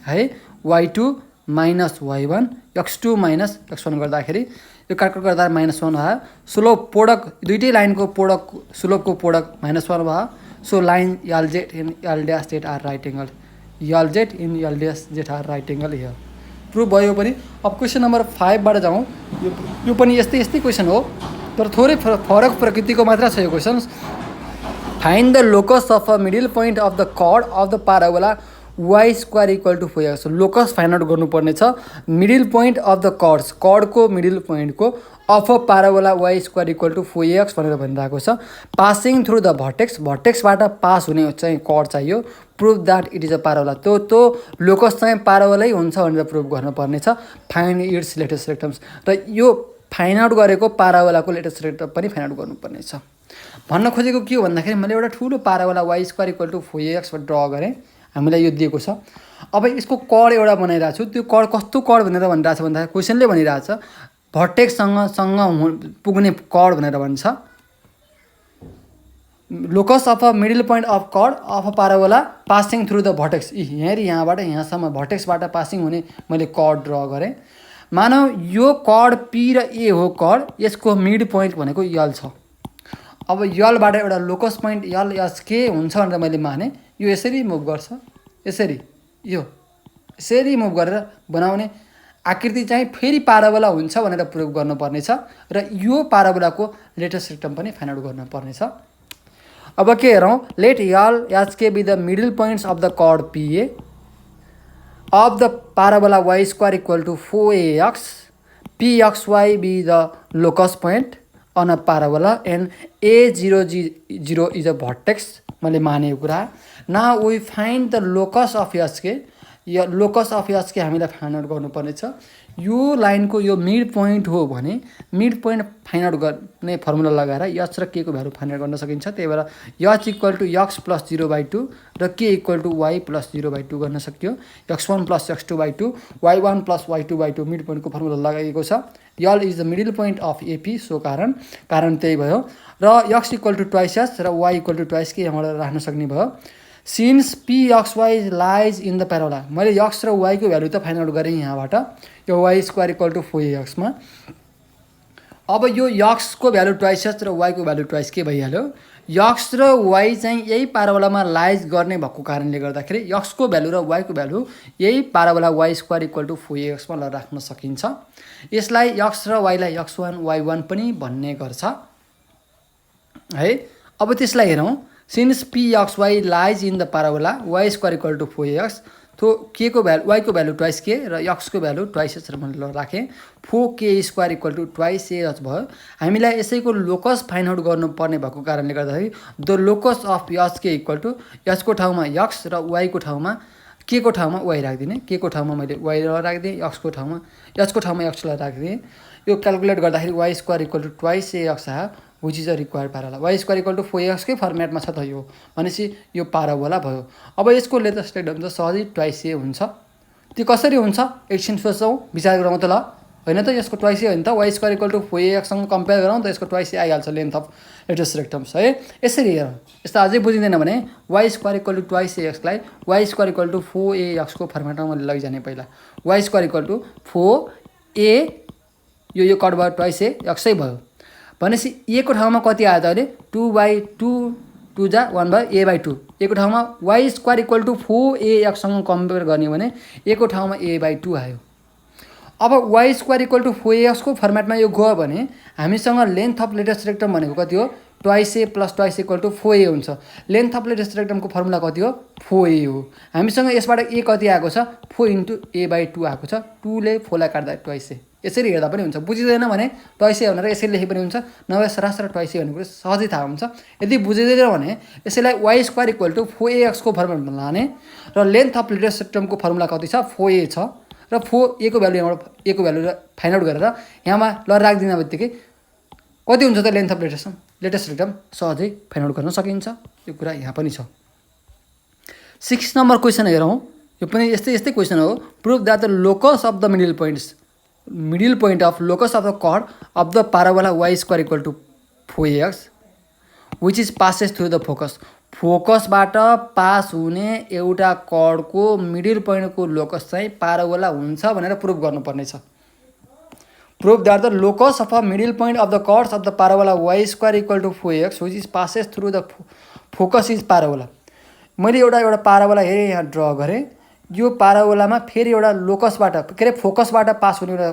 है। y2 minus y1 x2 minus x1 गर्दाखेरि यो काटकुट गर्दा -1 भयो। स्लोप प्रोडक्ट दुईटै लाइनको प्रोडक्ट स्लोपको प्रोडक्ट -1 भयो। So line lz in l dash z are right angle, lz in l dash z are right angle here prove भयो पनि। अब क्वेसन नम्बर 5 बाट जाउँ। यो पनि यस्तै क्वेसन हो तर थोरै फरक प्रकृतिको मात्र छ यो question. Find the locus of a middle point of the chord of the parabola y square equal to 4x। Locus find out गर्नुपर्ने छ मिडल पोइन्ट अफ द कर्डको मिडल पोइन्टको of a parabola y square equal to 4x भनेर भनिरहेको छ। Passing through the भर्टेक्सबाट pass हुने चाहिँ कर्ड चाहियो। Prove that it is a parabola, त्यो लोकस चाहिँ पाराबोलै हुन्छ भनेर प्रुभ गर्नुपर्ने छ। फाइन्ड इट्स लेटेस्ट रेक्टम्स, र यो फाइन्ड आउट गरेको पाराबोलाको लेटेस्ट रेक्टम पनि फाइन्ड आउट गर्नुपर्ने छ। भन्न खोजेको के हो भन्दाखेरि मैले एउटा ठुलो parabola y square equal to 4x draw गरेँ, हामीलाई यो दिएको छ। अब यसको कर्ड एउटा बनाइरहेको छु। त्यो कर्ड कस्तो कर्ड भनेर भनिरहेको छ भन्दाखेरि क्वेसनले भनिरहेको छ भर्टेक्ससँग पुग्ने कर्ड भनेर भन्छ। Locus of a middle point of chord of a parabola passing through the vertex. यहाँबाट यहाँसम्म भर्टेक्सबाट पासिङ हुने मैले कर्ड ड्र गरेँ। मानौ यो कर्ड पी र ए हो कर्ड, यसको मिड पोइन्ट भनेको यल छ। अब यलबाट एउटा लोकस पोइन्ट यल यस के हुन्छ भनेर मैले माने। यो यसरी मुभ गर्छ, यसरी मुभ गरेर बनाउने आकृति चाहिँ फेरि पाराबोला हुन्छ भनेर प्रुभ गर्नुपर्ने छ र यो पाराबोलाको लेटेस्ट रेक्टम पनि फाइन्ड आउट गर्नुपर्ने छ। अब के हेरौँ। Let L h k be the middle points of the chord PA of the parabola y square equal to 4ax pxy be the locus point on a parabola and a0 is a vertex. मैले माने यो कुरा। Now we find the locus of h k. यो locus of h के हामीलाई find out गर्नुपर्ने छ। यो लाइनको यो मिड पोइन्ट हो भने मिड पोइन्ट फाइन्ड आउट गर्ने फर्मुला लगाएर एच र के को भ्यालु फाइन्ड आउट गर्न सकिन्छ। त्यही भएर H equal to x plus 0/2 र के इक्वल टु y प्लस 0/2 गर्न सक्यो। x1 plus x2/2 y1 plus y2/2 mid पोइन्टको फर्मुला लगाइएको छ। L is the middle point of AP, सो कारण त्यही भयो। र x equal to twice H र y equal to twice k यहाँबाट राख्न सक्ने भयो। Since pxy lies in the parabola, मैले x र y को भ्यालु त फाइन्ड आउट गरेँ यहाँबाट यो y square equal to 4ax मा। अब यो x को भ्यालु ट्वाइस एच र y को भ्यालु ट्वाइस के भइहाल्यो। x र y चाहिँ यही पाराबोलामा लाइज गर्ने भएको कारणले गर्दाखेरि x को भ्यालु र y को भ्यालु यही parabola y square equal to 4ax मा राख्न सकिन्छ। यसलाई x र y लाई x1 y1 पनि भन्ने गर्छ है। अब त्यसलाई हेरौँ। Since pxy lies in the parabola y square equal to 4ax, तो के को भ्यालु y को भ्यालु ट्वाइस के र x को भ्यालु ट्वाइस एच मैले राखेँ। 4k square equal to twice H भयो। हामीलाई यसैको लोकस फाइन्ड आउट गर्नुपर्ने भएको कारणले गर्दाखेरि द लोकस अफ एच के इक्वल टु एच को ठाउँमा x र y को ठाउँमा के को ठाउँमा वाइ राखिदिने, के को ठाउँमा मैले वाइ राखिदिएँ, एक्सको ठाउँमा एक्सलाई राखिदिएँ। यो क्यालकुलेट गर्दाखेरि y square equal to twice a x आयो, which is a required parabola. Y square equal to 4x फर्मेटमा छ त यो, भनेपछि यो पाराबोला भयो। अब यसको लेटेस्ट एकदम त सहजै ट्वाइस ए हुन्छ। त्यो कसरी हुन्छ एकछिन सोच्छौँ, विचार गरौँ त ल। होइन त यसको ट्वाइस ए होइन त, वाइ स्क्वायर इक्वल टु 4axसँग कम्पेयर गरौँ त यसको ट्वाइस ए आइहाल्छ लेन्थ अफ लेटेस्ट रेक्टम्स है। यसरी हेरौँ, यस्तो अझै बुझिँदैन भने y square equal to twice a एक्सलाई y square equal to 4ax को फर्मेटमा मैले लैजाने। पहिला why square equal to 4a, यो कट भयो ट्वाइस ए एक्सै भयो। भनेपछि ए को ठाउँमा कति आयो त अहिले 2/2 2 जा 1/a/2। ए को ठाउँमा why square equal to 4ax सँग कम्पेयर गर्ने भने ए को ठाउँमा a/2 आयो। अब why square equal to 4ax को फर्मेटमा यो गयो भने हामीसँग लेन्थ अफ लेटेस्ट रेक्टम भनेको कति हो, twice a plus twice equal to 4a हुन्छ। लेन्थ अफ लेटेस्ट रेक्टमको फर्मुला कति हो, 4a हो। हामीसँग यसबाट ए कति आएको छ, 4 × a/2 आएको छ। 2 ले 4 लाई काट्दा ट्वाइस ए। यसरी हेर्दा पनि हुन्छ। बुझिँदैन भने ट्वाइस ए भनेर यसरी लेखे पनि हुन्छ, नभए सरासर ट्वाइस ए भनेको सहजै थाहा हुन्छ। यदि बुझिँदैन भने यसैलाई why square equal to 4ax को फर्मुलामा लाने र लेन्थ अफ लेटेस्ट रेक्टमको फर्मुला कति छ, 4a छ र 4a को भ्यालु यहाँबाट a को भ्यालु फाइन्ड आउट गरेर यहाँमा ल राखिदिने बित्तिकै कति हुन्छ त लेन्थ अफ लेटेस्ट रेक्टम सहजै फाइन्ड आउट गर्न सकिन्छ। यो कुरा यहाँ पनि छ। 6 नम्बर क्वेसन हेरौँ। यो पनि यस्तै क्वेसन हो। Prove that the locus of the middle point of locus of the chord of the parabola y square equal to 4ax which is passes through the focus. फोकसबाट पास हुने एउटा कर्डको middle पोइन्टको लोकस चाहिँ parabola हुन्छ भनेर prove गर्नुपर्ने छ। Prove that the locus of a middle point of the chords of the parabola y square equal to 4ax which is passes through the focus is parabola. मैले एउटा parabola हेरेँ, यहाँ draw गरेँ। यो पाराबोलामा फेरि एउटा लोकसबाट के अरे फोकसबाट पास हुने एउटा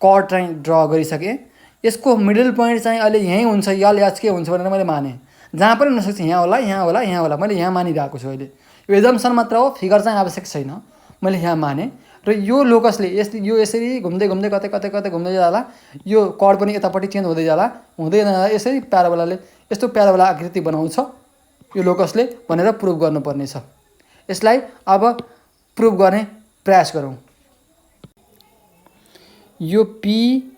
कर्ड चाहिँ ड्र गरिसकेँ। यसको मिडल पोइन्ट चाहिँ अहिले यहीँ हुन्छ, यल एच के हुन्छ भनेर मैले माने। जहाँ पनि हुनसक्छ, यहाँ होला यहाँ होला यहाँ होला, मैले यहाँ मानिरहेको छु। अहिले यो एजम्सन मात्र हो, फिगर चाहिँ आवश्यक छैन। मैले यहाँ माने र यो लोकसले यो यसरी घुम्दै घुम्दै कतै घुम्दै जाला। यो कर्ड पनि यतापट्टि चेन्ज हुँदै जाला, यसरी प्याराबोलाले यस्तो प्याराबोला आकृति बनाउँछ यो लोकसले भनेर प्रुभ गर्नुपर्ने छ। यसलाई अब प्रुभ गर्ने प्रयास गरौँ। यो पी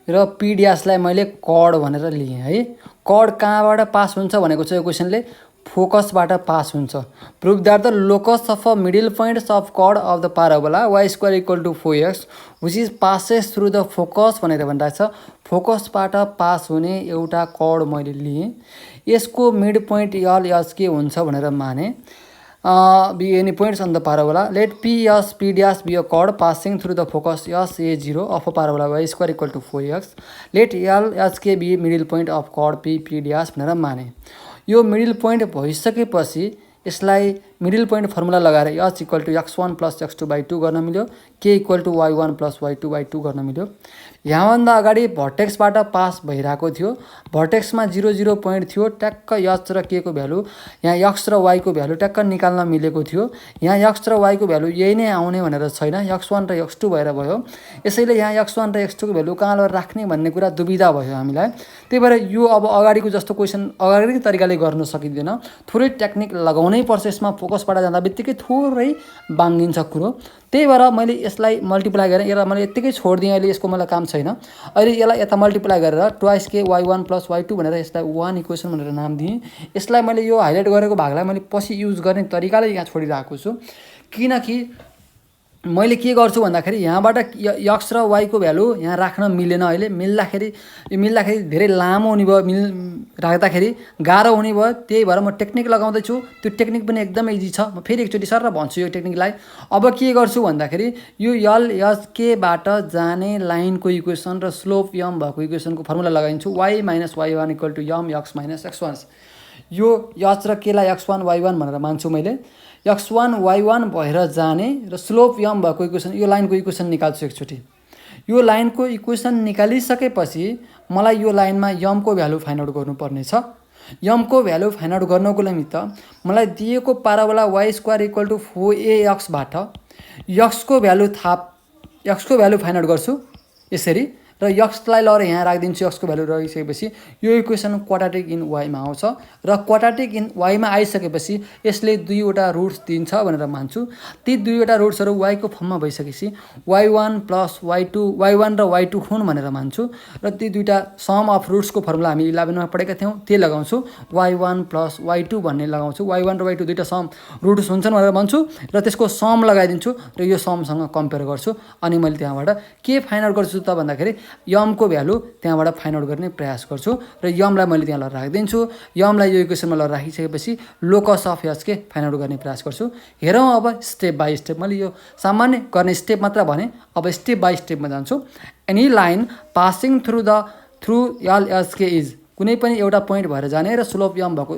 र पी ड्यासलाई मैले कर्ड भनेर लिएँ है। कर्ड कहाँबाट पास हुन्छ भनेको छ यो क्वेसनले, फोकसबाट पास हुन्छ। Prove that the locus of a middle points of chord of the parabola y square equal to 4ax which is passes through the focus भनेर भनिरहेको छ। फोकसबाट पास हुने एउटा कर्ड मैले लिएँ, यसको मिड पोइन्ट यल एच के हुन्छ भनेर माने। Be any points on the parabola let P dash be a chord passing through the focus a0 of a parabola y square equal to 4ax let L h k be middle point of chord P dash भनेर माने। यो middle point भइसकेपछि यसलाई middle point formula लगाएर h equal to x1 plus x2/2 गर्न मिल्यो, के equal to y1 plus y2/2 गर्न मिल्यो। यहाँभन्दा अगाडि भर्टेक्सबाट पास भइरहेको थियो, भर्टेक्समा 0 0 पोइन्ट थियो। ट्याक्क एच र के को भ्यालु, यहाँ एक्स र वाइ को भ्यालु ट्याक्क निकाल्न मिलेको थियो। यहाँ एक्स र वाइ को भ्यालु यही नै आउने भनेर छैन, x1 र x2 भएर भयो। यसैले यहाँ x1 र x2 को भ्यालु कहाँ राख्ने भन्ने कुरा दुविधा भयो हामीलाई। त्यही भएर यो अब अगाडिको जस्तो क्वेसन अगाडिकै तरिकाले गर्न सकिँदैन, थोरै टेक्निक लगाउनै पर्छ। यसमा फोकसबाट जाँदा बित्तिकै थोरै बाङ्गिन्छ कुरो। त्यही भएर मैले यसलाई मल्टिप्लाई गरेँ, यसलाई मैले यत्तिकै छोडिदिएँ। अहिले यसको मलाई काम छैन। अहिले यसलाई यता मल्टिप्लाई गरेर ट्वाइस के y1 प्लस y2 भनेर यसलाई 1 इक्वेसन भनेर नाम दिएँ। यसलाई मैले यो हाइलाइट गरेको भागलाई मैले पछि युज गर्ने तरिकाले यहाँ छोडिरहेको छु, किनकि मैले के गर्छु भन्दाखेरि यहाँबाट एक्स र वाइ को भ्यालु यहाँ राख्न मिलेन। अहिले मिल्दाखेरि धेरै लामो हुने भयो, राख्दाखेरि गाह्रो हुने भयो। त्यही भएर म टेक्निक लगाउँदैछु। त्यो टेक्निक पनि एकदमै इजी छ। म फेरि एकचोटि सर भन्छु यो टेक्निकलाई। अब के गर्छु भन्दाखेरि यो यल एच केबाट जाने लाइनको इक्वेसन र स्लोप यम भएको इक्वेसनको फर्मुला लगाइन्छु। y minus y1 equal to m x minus x1। यो एच र केलाई x1 y1 भनेर मान्छु मैले। x1 y1 भएर जाने र स्लोप यम भएको इक्वेसन, यो लाइनको इक्वेसन निकाल्छु एकचोटि। यो लाइनको इक्वेसन निकालिसकेपछि मलाई यो लाइनमा यमको भ्यालु फाइन्ड आउट गर्नुपर्ने छ। यमको भ्यालु फाइन्ड आउट गर्नको निमित्त मलाई दिएको parabola y square equal to 4ax बाट एक्सको भ्यालु फाइन्ड आउट गर्छु यसरी, र र यक्सलाई लएर यहाँ राखिदिन्छु, यक्सको भ्यालु रहिसकेपछि यो इक्वेसन क्वाड्रेटिक इन वाइमा आउँछ र क्वाड्रेटिक इन वाइमा आइसकेपछि यसले दुईवटा रुट्स दिन्छ भनेर मान्छु। ती दुईवटा रुट्सहरू वाइको फर्ममा भइसकेपछि y1 + y2 y1 र y2 हुन् भनेर मान्छु र ती दुईटा सम अफ रुट्सको फर्मुला हामी 11 मा पढेका थियौँ, त्यो लगाउँछु। y1 + y2 भन्ने लगाउँछु, y1 र y2 दुईटा सम रुट्स हुन्छन् भनेर भन्छु र त्यसको सम लगाइदिन्छु र यो समसँग कम्पेयर गर्छु। अनि मैले त्यहाँबाट के फाइन्ड आउट गर्छु त भन्दाखेरि यमको भ्यालु त्यहाँबाट फाइन्ड आउट गर्ने प्रयास गर्छु र यमलाई मैले त्यहाँ लगेर राखिदिन्छु। यमलाई यो इक्वेसनमा लगेर राखिसकेपछि लोकस अफ यस के फाइन्ड आउट गर्ने प्रयास गर्छु। हेरौँ अब स्टेप बाई स्टेप। मैले यो सामान्य गर्ने स्टेप मात्र भने, अब स्टेप बाई स्टेपमा जान्छु। एनी लाइन पासिङ थ्रु यल एस के इज, कुनै पनि एउटा पोइन्ट भएर जाने र स्लोप यम भएको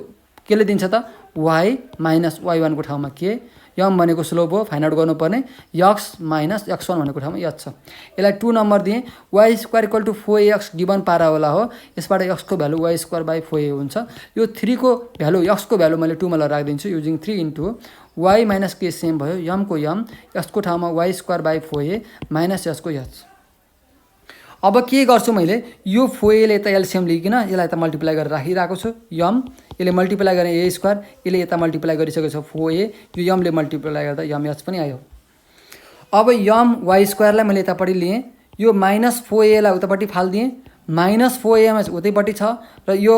केले दिन्छ त y - y1 को ठाउँमा के, यम भनेको स्लोप हो, फाइन्ड आउट गर्नुपर्ने x - x1 भनेको ठाउँमा यच छ। यसलाई 2 नम्बर दिएँ। y² = 4ax गिभन पाराबोला हो, यसबाट x को भ्यालु y² / 4a हुन्छ। यो 3 को भ्यालु x को भ्यालु मैले 2 मा राखिदिन्छु युजिङ 3 * y - k सेम भयो, यम को यम, x को ठाउँमा y² / 4a माइनस s को h। अब के गर्छु मैले, यो 4a ले यता एलसिएम लिइकन यसलाई यता मल्टिप्लाई गरेर राखिरहेको छु। यम यसले मल्टिप्लाई गर्ने a², यसले यता मल्टिप्लाई गरिसकेको छ 4a, यो यमले मल्टिप्लाई गर्दा यम h पनि आयो। अब यम y² लाई मैले यतापट्टि लिएँ, यो -4a लाई उतापट्टि फाल्दिएँ, -4a उतैपट्टि छ र यो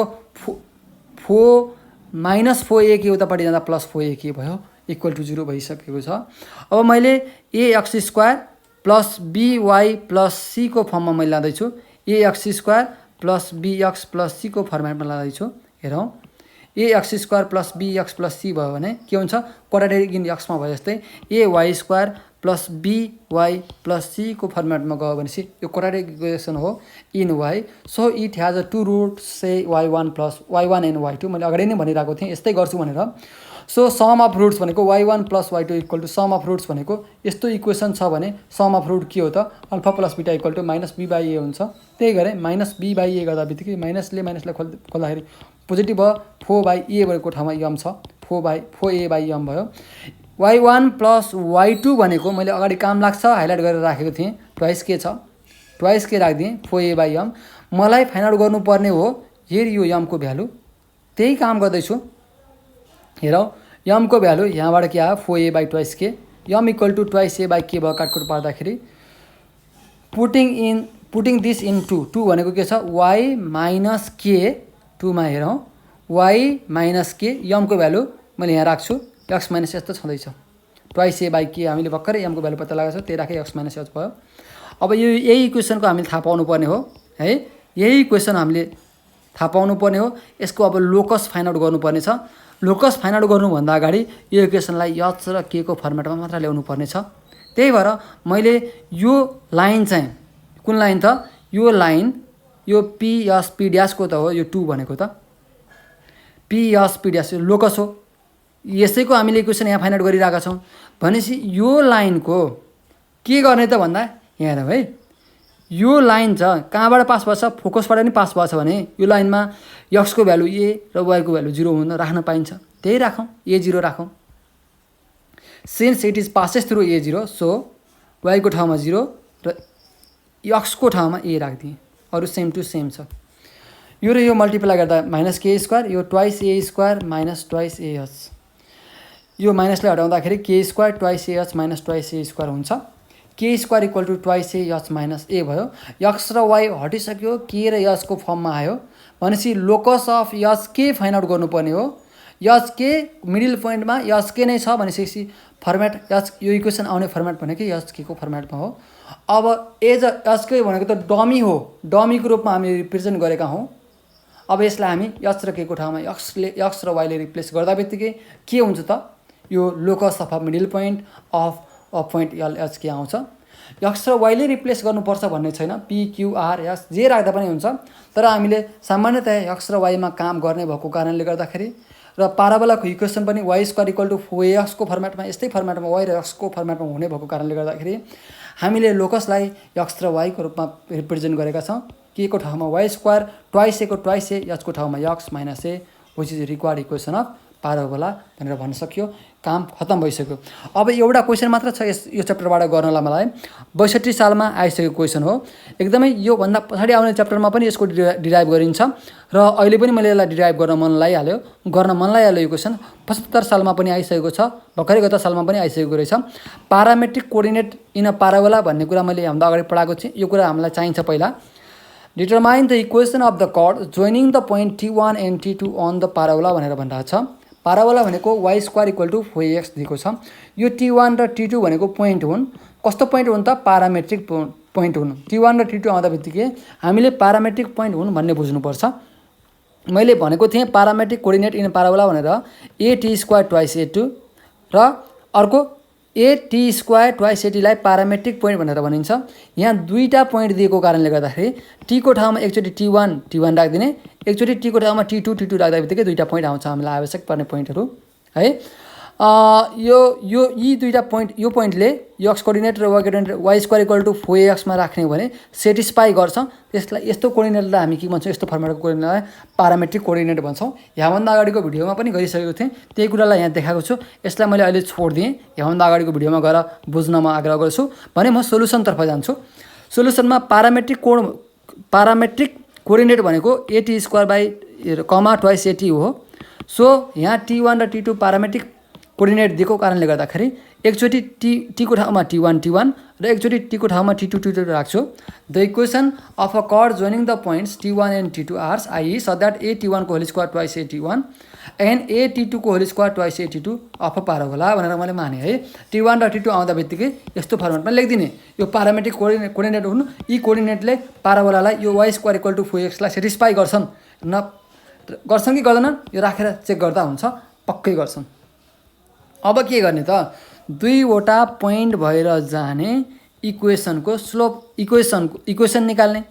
4a के उतापट्टि जाँदा +4a के भयो, = 0 भइसकेको छ। अब मैले ax² + by + c को फर्ममा मैले लाँदैछु, ax² + bx + c को फर्मेटमा लाँदैछु। हेरौँ, ax² + bx + c भयो भने के हुन्छ, क्वाड्रेटिक इन x मा भयो जस्तै ay² + by + c को फर्मेटमा गयो भनेपछि यो क्वाड्रेटिक इक्वेसन हो in y। So it has 2 roots say y1 and y2। मैले अगाडि नै भनिरहेको थिएँ यस्तै गर्छु भनेर। सो सम अफ रुट्स भनेको y1 + y2 = some of roots भनेको यस्तो इक्वेसन छ भने सम अफ रुट के हो त, अल्फा + बीटा = -b/a हुन्छ। त्यही गरे -b/a गर्दा बित्तिकै माइनसले माइनसलाई खोल्दाखेरि पोजिटिभ भयो, 4/a भएको ठाउँमा यम छ, 4a/m भयो। y1 + y2 भनेको मैले अगाडि काम लाग्छ हाइलाइट गरेर राखेको थिएँ, ट्वाइस के छ, ट्वाइस के राखिदिएँ 4a/m। मलाई फाइन्ड आउट गर्नुपर्ने हो यो यमको भ्यालु, त्यही काम गर्दैछु। हेरौँ, यमको भ्यालु यहाँबाट के आयो 4a/2 के, यम = 2a/k भयो, काटकुट पार्दाखेरि पुटिङ दिस इन 2 भनेको के छ y - k 2 मा। हेरौँ, y - k यमको भ्यालु मैले यहाँ राख्छु, x - s त छँदैछ, 2a/k हामीले भर्खरै यमको भ्यालु पत्ता लगाएको छ, त्यही राखेँ, x - h भयो। अब यही इक्वेसनको हामीले थाहा पाउनुपर्ने हो है, यही इक्वेसन हामीले थाहा पाउनुपर्ने हो। यसको अब लोकस फाइन्ड आउट गर्नुपर्ने छ। लोकस फाइन्ड आउट गर्नुभन्दा अगाडि यो इक्वेसनलाई h र k को फर्मेटमा मात्र ल्याउनु पर्ने छ। त्यही भएर मैले यो लाइन चाहिँ कुन लाइन त, यो लाइन यो p' को त हो, यो 2 भनेको त p' लोकस हो। यसैको हामीले इक्वेसन यहाँ फाइन्ड आउट गरिरहेका छौँ भनेपछि यो लाइनको के गर्ने त भन्दा, यहाँ हेरौँ है, यो लाइन छ कहाँबाट पास भएछ, फोकसबाट नि पास भएछ भने यो लाइनमा x को भ्यालु a र y को भ्यालु 0 हुन राख्न पाइन्छ, त्यही राखौँ, a0 राखौँ। Since it is passes through a0, so y को ठाउँमा 0 र x को ठाउँमा a राखिदिएँ, अरू सेम टु सेम छ। यो र यो मल्टिप्लाई गर्दा -k², यो 2a² - 2ah, यो माइनसले हटाउँदाखेरि k² 2ah - 2a² हुन्छ। k² = 2ah - a भयो। x र y हटिसक्यो, k र s को फर्ममा आयो भनेपछि लोकस अफ h के फाइन्ड आउट गर्नुपर्ने हो। h के मिडल पोइन्टमा h के नै छ भनेपछि फर्मेट h, यो इक्वेसन आउने फर्मेट भनेको h के को फर्मेटमा हो। अब एज h के भनेको त डमी हो, डमीको रूपमा हामी रिप्रेजेन्ट गरेका हौँ। अब यसलाई हामी h र k को ठाउँमा x र y ले रिप्लेस गर्दा बित्तिकै के हुन्छ त, यो locus of middle point of point LH के आउँछ। x र y ले रिप्लेस गर्नुपर्छ भन्ने छैन, p q r s जे राख्दा पनि हुन्छ। तर हामीले सामान्यतया x र y मा काम गर्ने भएको कारणले गर्दाखेरि र पाराबोलाको इक्वेसन पनि y² = 4ax को फर्मेटमा, यस्तै फर्मेटमा y र x को फर्मेटमा हुने भएको कारणले गर्दाखेरि हामीले लोकसलाई x र y को रूपमा रिप्रेजेन्ट गरेका छौँ। k को ठाउँमा y², 2a को 2a, h को ठाउँमा x - a, which is required equation of parabola भनेर भन्न सकियो। काम खत्म भइसक्यो। अब एउटा क्वेसन मात्र छ यो च्याप्टरबाट गर्नलाई मलाई 62 सालमा आइसकेको क्वेसन हो। एकदमै यो भन्दा पछाडि आउने च्याप्टरमा पनि यसको डिराइभ गरिन्छ र अहिले पनि मैले यसलाई डिराइभ गर्न मन लागिहाल्यो यो क्वेसन 75 सालमा पनि आइसकेको छ। भर्खरै गत सालमा पनि आइसकेको रहेछ। पारामेट्रिक कोअर्डिनेट इन अ पाराबोला भन्ने कुरा मैले हामीलाई अगाडि पढाएको थिएँ। यो कुरा हामीलाई चाहिन्छ पहिला। Determine the equation of the chord joining the point T1 and T2 on the parabola भनेर भनिरहेको छ। पाराबोला भनेको y² = 4x दिएको छ। यो T1 र T2 भनेको पोइन्ट हुन्। कस्तो पोइन्ट हुन् त? पारामेट्रिक पोइन्ट हुन्। T1 र T2 आउँदा बित्तिकै हामीले पारामेट्रिक पोइन्ट हुन् भन्ने बुझ्नुपर्छ। मैले भनेको थिएँ पारामेट्रिक कोअर्डिनेट इन पाराबोला भनेर at² = a2 र अर्को at² = at लाई पारामेट्रिक पोइन्ट भनेर भनिन्छ। यहाँ दुईटा पोइन्ट दिएको कारणले गर्दाखेरि t को ठाउँमा एकचोटि t1 राख्दिने, एकचोटि t को ठाउँमा t2 राख्दा बित्तिकै दुईटा पोइन्ट आउँछ हामीलाई आवश्यक पर्ने पोइन्टहरू है। यी दुईटा पोइन्ट, यो पोइन्टले x कोअर्डिनेट र y कोअर्डिनेट y² = 4x मा राख्ने हो भने सेटिस्फाई गर्छ। त्यसलाई यस्तो कोअर्डिनेटलाई हामी के भन्छौँ? यस्तो फर्मेटको कोअर्डिनेटलाई पारामेट्रिक कोअर्डिनेट भन्छौँ। यहाँभन्दा अगाडिको भिडियोमा पनि गरिसकेको थिएँ, त्यही कुरालाई यहाँ देखाएको छु। यसलाई मैले अहिले छोडिदिएँ। यहाँभन्दा अगाडिको भिडियोमा गएर बुझ्न म आग्रह गर्छु भने म सोलुसनतर्फ जान्छु। सोलुसनमा पारामेट्रिक कोअर्डिनेट भनेको at² = at हो। सो यहाँ T1 र T2 पारामेट्रिक कोअर्डिनेट दिएको कारणले गर्दाखेरि एकचोटि t को ठाउँमा t1 र एकचोटि t को ठाउँमा t2 राख्छु। The equation of a chord joining the points T1 and T2 are i so that at1 को whole square twice at1 and at2 को whole square twice at2 of a parabola भनेर मैले माने है। T1 र T2 आउँदा बित्तिकै यस्तो फर्मेटमा लेखिदिने। यो पारामेट्रिक कोअर्डिनेट हुन्। यी कोअर्डिनेटले पाराबोलालाई यो y² = 4x लाई सेटिस्फाई गर्छन् कि गर्दैनन्? यो राखेर चेक गर्दा हुन्छ, पक्कै गर्छन्। अब के गर्ने त? दुईवटा पोइन्ट भएर जाने इक्वेसनको स्लोप इक्वेसन निकाल्ने।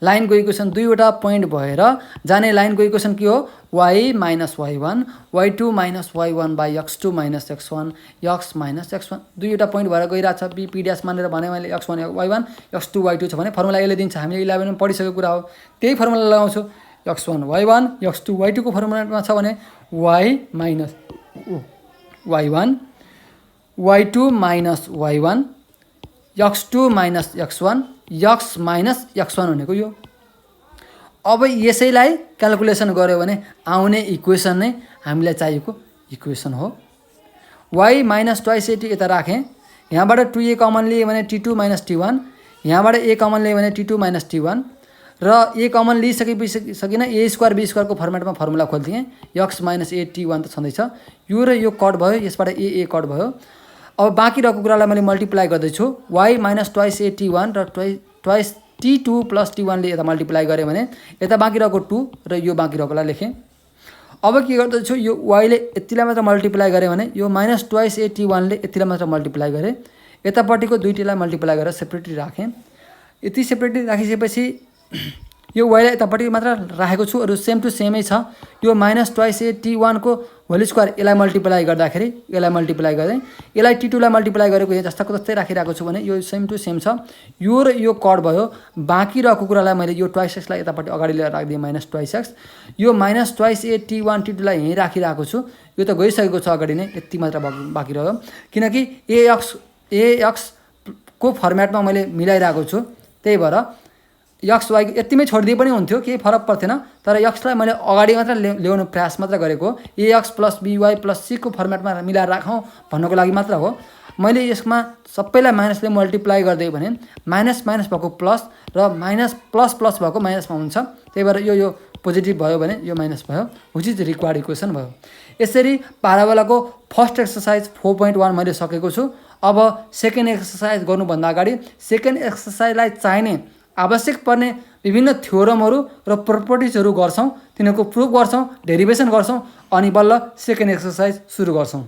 लाइनको इक्वेसन दुईवटा पोइन्ट भएर जाने लाइनको इक्वेसन के हो? y - y1 y2 - y1 / x2 - x1 x - x1। दुईवटा पोइन्ट भएर गइरहेछ। p' मानेर भने मैले x1 y1 x2 y2 छ भने फर्मुला यसले दिन्छ। हामीले 11 मा पढिसकेको कुरा हो। त्यही फर्मुला लगाउँछु। x1 y1 x2 y2 को फर्मुलामा छ भने y - y1 y2 - y1 x2 - x1 x - x1 भनेको यो। अब यसैलाई क्याल्कुलेसन गर्यो भने आउने इक्वेसन नै हामीलाई चाहिएको इक्वेसन हो। y - ट्वाइस at यता राखेँ। यहाँबाट 2a कमन लिए भने t2 - t1, यहाँबाट a कमन लिए भने t2 - t1 र a कमन लिइसकिन a² b² को फर्मेटमा फर्मुला खोल्दिएँ। x - at1 त छँदैछ। यो र यो कट भयो, यसबाट a कट भयो। अब बाँकी रहेको कुरालाई मैले मल्टिप्लाई गर्दैछु। y - ट्वाइस at1 र ट्वाइस t2 + t1 ले यता मल्टिप्लाई गरेँ भने यता बाँकी रहेको 2 र यो बाँकी रहेकोलाई लेखेँ। अब के गर्दैछु? यो y ले यतिलाई मात्र मल्टिप्लाई गरेँ भने यो - ट्वाइस at1 ले यतिलाई मात्र मल्टिप्लाई गरेँ। यतापट्टिको दुईटीलाई मल्टिप्लाई गरेर सेपरेटली राखेँ। यति सेपरेटली राखिसकेपछि यो y लाई यतापट्टि मात्र राखेको छु। अरू सेम टु सेमै छ। यो - ट्वाइस at1 को होल स्क्वायर यसलाई मल्टिप्लाई गर्दाखेरि यसलाई मल्टिप्लाई गरेँ। यसलाई t2 लाई मल्टिप्लाई गरेको यहाँ जस्ताको जस्तै राखिरहेको छु भने यो सेम टु सेम छ। यो र यो कट भयो। बाँकी रहेको कुरालाई मैले यो ट्वाइस x लाई यतापट्टि अगाडि लिएर राखिदिएँ -ट्वाइस x। यो - ट्वाइस at1 t2 लाई यहीँ राखिरहेको छु। यो त गइसकेको छ अगाडि नै, यति मात्र बाँकी रह्यो किनकि ax को फर्मेटमा मैले मिलाइरहेको छु। त्यही भएर x y यतिमै छोडिदिए पनि हुन्थ्यो, केही फरक पर्थेन। तर x लाई मैले अगाडि मात्र ल्याउनु प्रयास मात्र गरेको। ax + by + c को फर्मेटमा मिलाएर राखौँ भन्नको लागि मात्र हो। मैले यसमा सबैलाई माइनसले मल्टिप्लाई गरिदिएँ भने माइनस भएको प्लस र माइनस प्लस भएको माइनसमा हुन्छ। त्यही भएर यो पोजिटिभ भयो भने यो माइनस भयो, विच इज रिक्वायर्ड इक्वेसन भयो। यसरी पाराबोलाको फर्स्ट एक्सर्साइज 4.1 मैले सकेको छु। अब सेकेन्ड एक्सर्साइज गर्नुभन्दा अगाडि सेकेन्ड एक्सर्साइजलाई चाहिने आवश्यक पर्ने विभिन्न थ्योरमहरू र प्रोपर्टिजहरू गर्छौँ, तिनीहरूको प्रुफ गर्छौँ, डेरिभेसन गर्छौँ, अनि बल्ल सेकेन्ड एक्सर्साइज सुरु गर्छौँ।